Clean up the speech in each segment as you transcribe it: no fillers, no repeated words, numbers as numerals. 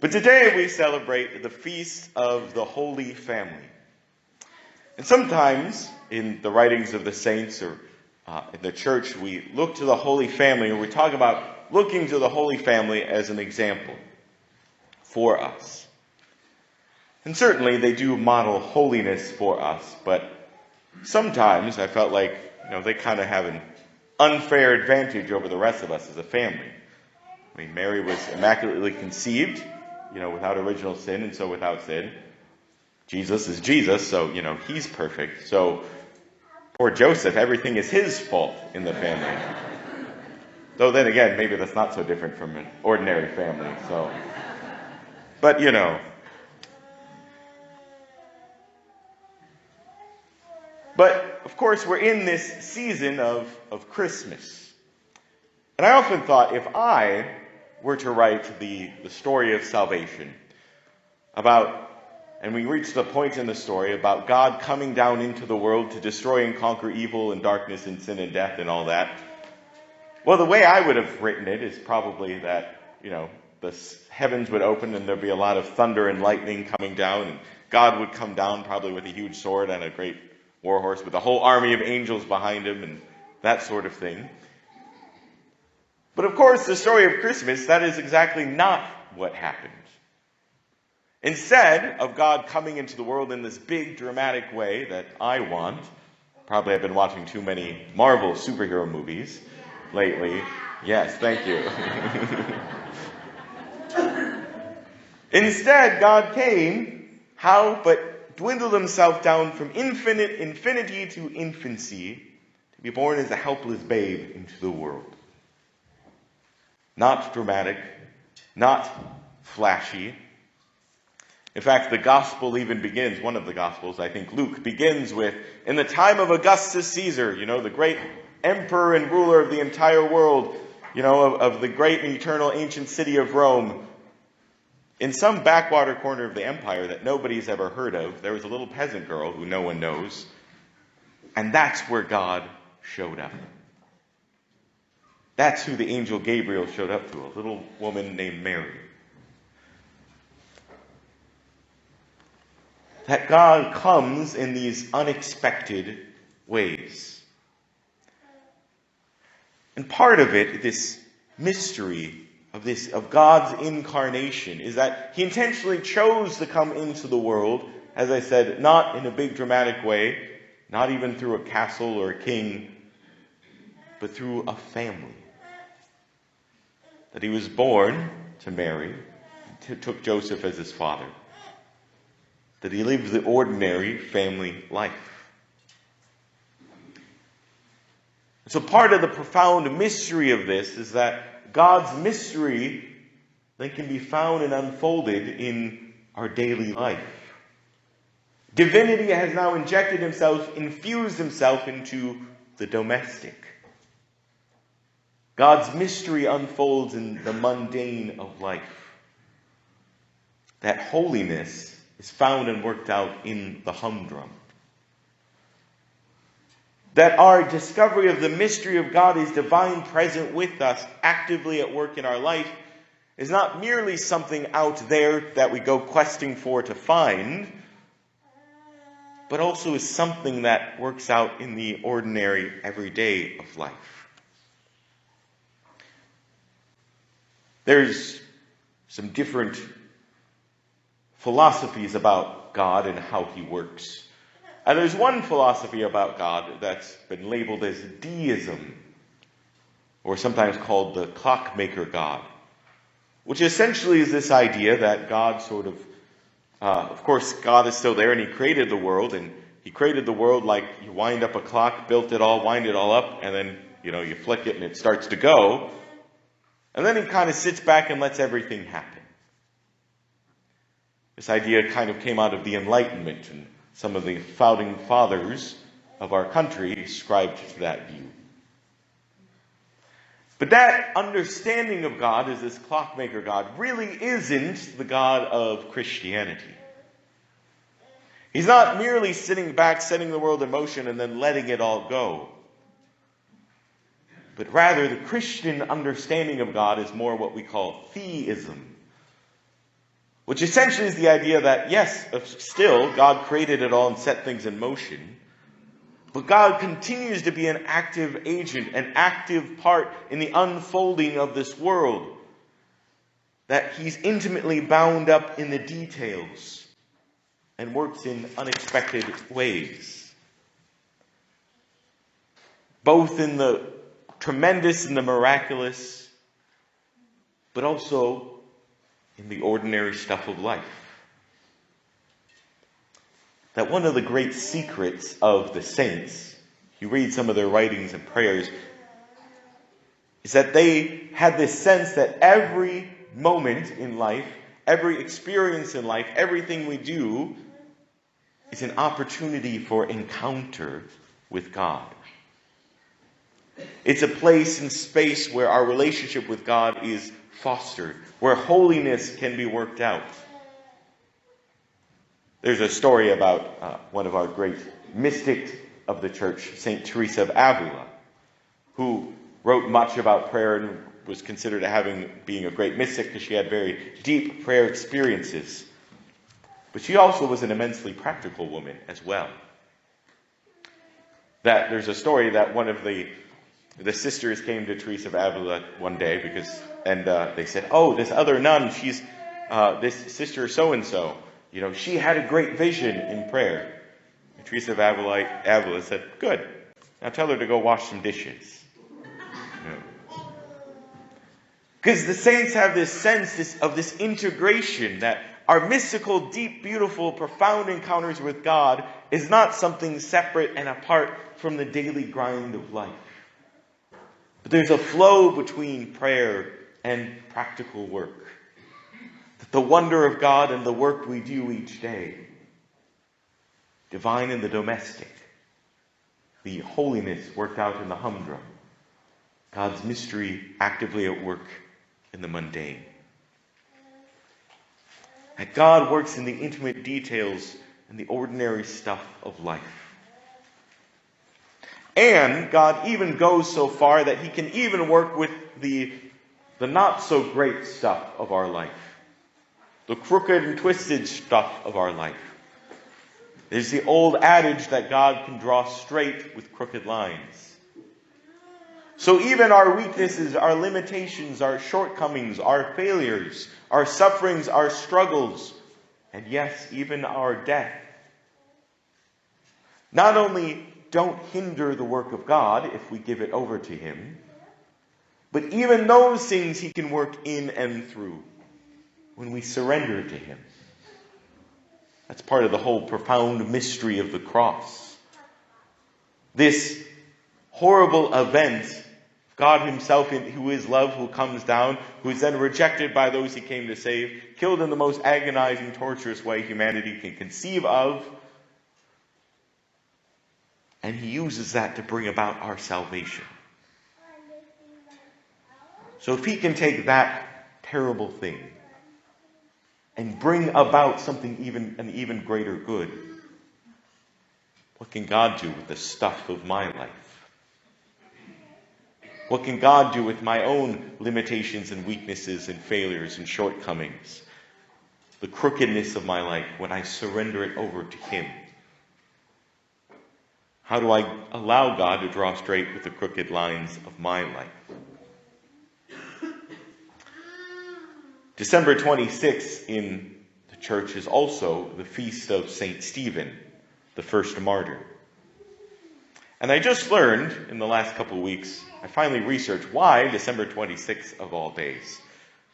But today we celebrate the Feast of the Holy Family. And sometimes in the writings of the saints or in the church, we look to the Holy Family, or we talk about looking to the Holy Family as an example for us. And certainly they do model holiness for us, but sometimes I felt like, they kind of have an unfair advantage over the rest of us as a family. I mean, Mary was immaculately conceived, without original sin, and so without sin. Jesus is Jesus, so, he's perfect. So, poor Joseph, everything is his fault in the family. Though then again, maybe that's not so different from an ordinary family, so. But, But, of course, we're in this season of Christmas. And I often thought, if I were to write the story of salvation, and we reach the point in the story about God coming down into the world to destroy and conquer evil and darkness and sin and death and all that, well, the way I would have written it is probably that, the heavens would open and there'd be a lot of thunder and lightning coming down, and God would come down probably with a huge sword and a great war horse with a whole army of angels behind him and that sort of thing. But of course, the story of Christmas, that is exactly not what happened. Instead of God coming into the world in this big dramatic way that I want, probably I've been watching too many Marvel superhero movies lately. Yes, thank you. Instead, God came, how but dwindled himself down from infinity to infancy to be born as a helpless babe into the world. Not dramatic, not flashy. In fact, the gospel even begins, one of the gospels, I think Luke, begins with, in the time of Augustus Caesar, the great emperor and ruler of the entire world, of the great and eternal ancient city of Rome. In some backwater corner of the empire that nobody's ever heard of, there was a little peasant girl who no one knows, and that's where God showed up. That's who the angel Gabriel showed up to, a little woman named Mary. That God comes in these unexpected ways. And part of it, this mystery of God's incarnation, is that he intentionally chose to come into the world, as I said, not in a big dramatic way, not even through a castle or a king, but through a family. That he was born to Mary, took Joseph as his father. That he lived the ordinary family life. So part of the profound mystery of this is that God's mystery then can be found and unfolded in our daily life. Divinity has now infused himself into the domestic. God's mystery unfolds in the mundane of life. That holiness is found and worked out in the humdrum. That our discovery of the mystery of God is divine present with us, actively at work in our life, is not merely something out there that we go questing for to find, but also is something that works out in the ordinary, everyday of life. There's some different philosophies about God and how he works. And there's one philosophy about God that's been labeled as deism, or sometimes called the clockmaker God, which essentially is this idea that God of course, God is still there and he created the world, and he created the world like you wind up a clock, built it all, wind it all up, and then, you flick it and it starts to go. And then he kind of sits back and lets everything happen. This idea kind of came out of the Enlightenment, and some of the founding fathers of our country ascribed to that view. But that understanding of God as this clockmaker God really isn't the God of Christianity. He's not merely sitting back, setting the world in motion, and then letting it all go. But rather, the Christian understanding of God is more what we call theism. which essentially is the idea that, yes, still, God created it all and set things in motion, but God continues to be an active agent, an active part in the unfolding of this world, that He's intimately bound up in the details and works in unexpected ways, both in the tremendous and the miraculous, but also in the ordinary stuff of life. That one of the great secrets of the saints, you read some of their writings and prayers, is that they had this sense that every moment in life, every experience in life, everything we do is an opportunity for encounter with God. It's a place and space where our relationship with God is fostered, where holiness can be worked out. There's a story about one of our great mystics of the church, St. Teresa of Avila, who wrote much about prayer and was considered being a great mystic because she had very deep prayer experiences. But she also was an immensely practical woman as well. That there's a story that one of the sisters came to Teresa of Avila one day and they said, "Oh, this other nun, she's this sister so-and-so. She had a great vision in prayer." And Teresa of Avila said, "Good. Now tell her to go wash some dishes." Because the saints have this sense of this integration, that our mystical, deep, beautiful, profound encounters with God is not something separate and apart from the daily grind of life. But there's a flow between prayer and practical work. The wonder of God and the work we do each day. Divine in the domestic. The holiness worked out in the humdrum. God's mystery actively at work in the mundane. That God works in the intimate details and the ordinary stuff of life. And God even goes so far that He can even work with the not so great stuff of our life. The crooked and twisted stuff of our life. There's the old adage that God can draw straight with crooked lines. So even our weaknesses, our limitations, our shortcomings, our failures, our sufferings, our struggles, and yes, even our death, not only don't hinder the work of God if we give it over to Him, but even those things He can work in and through when we surrender to Him. That's part of the whole profound mystery of the cross. This horrible event, God Himself, who is love, who comes down, who is then rejected by those He came to save, killed in the most agonizing, torturous way humanity can conceive of, and He uses that to bring about our salvation. So if He can take that terrible thing and bring about an even greater good, what can God do with the stuff of my life? What can God do with my own limitations and weaknesses and failures and shortcomings? The crookedness of my life when I surrender it over to Him. How do I allow God to draw straight with the crooked lines of my life? December 26th in the church is also the feast of St. Stephen, the first martyr. And I just learned in the last couple of weeks, I finally researched why December 26th of all days.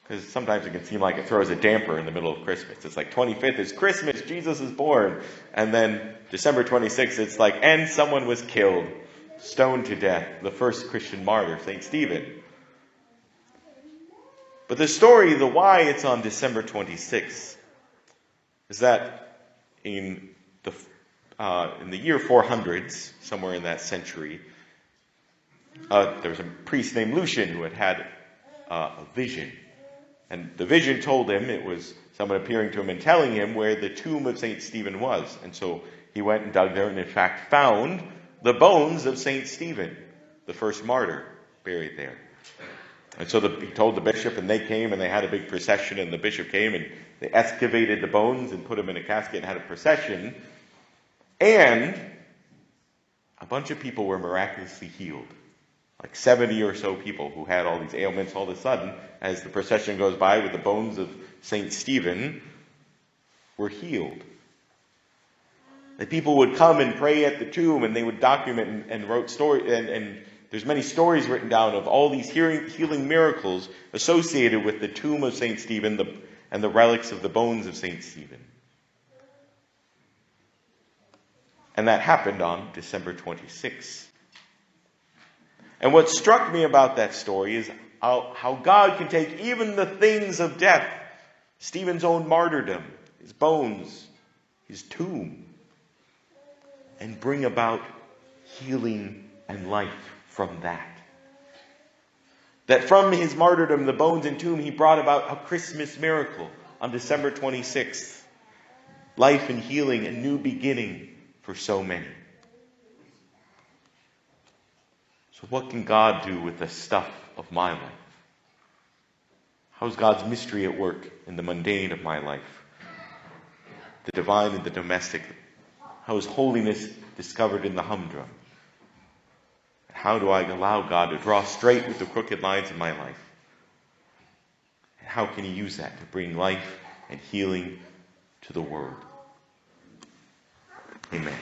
Because sometimes it can seem like it throws a damper in the middle of Christmas. It's like 25th is Christmas, Jesus is born. And then December 26th, it's like, and someone was killed, stoned to death, the first Christian martyr, St. Stephen. But the story, the why it's on December 26th, is that in the year 400s, somewhere in that century, there was a priest named Lucian who had a vision. And the vision told him, it was someone appearing to him and telling him where the tomb of St. Stephen was. And so he went and dug there and in fact found the bones of St. Stephen, the first martyr, buried there. And so he told the bishop, and they came, and they had a big procession, and the bishop came, and they excavated the bones and put them in a casket and had a procession. And a bunch of people were miraculously healed. Like 70 or so people who had all these ailments all of a sudden, as the procession goes by with the bones of St. Stephen, were healed. The people would come and pray at the tomb, and they would document and wrote stories, and there's many stories written down of all these healing miracles associated with the tomb of St. Stephen and the relics of the bones of St. Stephen. And that happened on December 26th. And what struck me about that story is how God can take even the things of death, Stephen's own martyrdom, his bones, his tomb, and bring about healing and life from that. That from his martyrdom, the bones and tomb, he brought about a Christmas miracle on December 26th. Life and healing, a new beginning for so many. So what can God do with the stuff of my life? How is God's mystery at work in the mundane of my life? The divine and the domestic. How is holiness discovered in the humdrum? How do I allow God to draw straight with the crooked lines in my life? And how can he use that to bring life and healing to the world? Amen.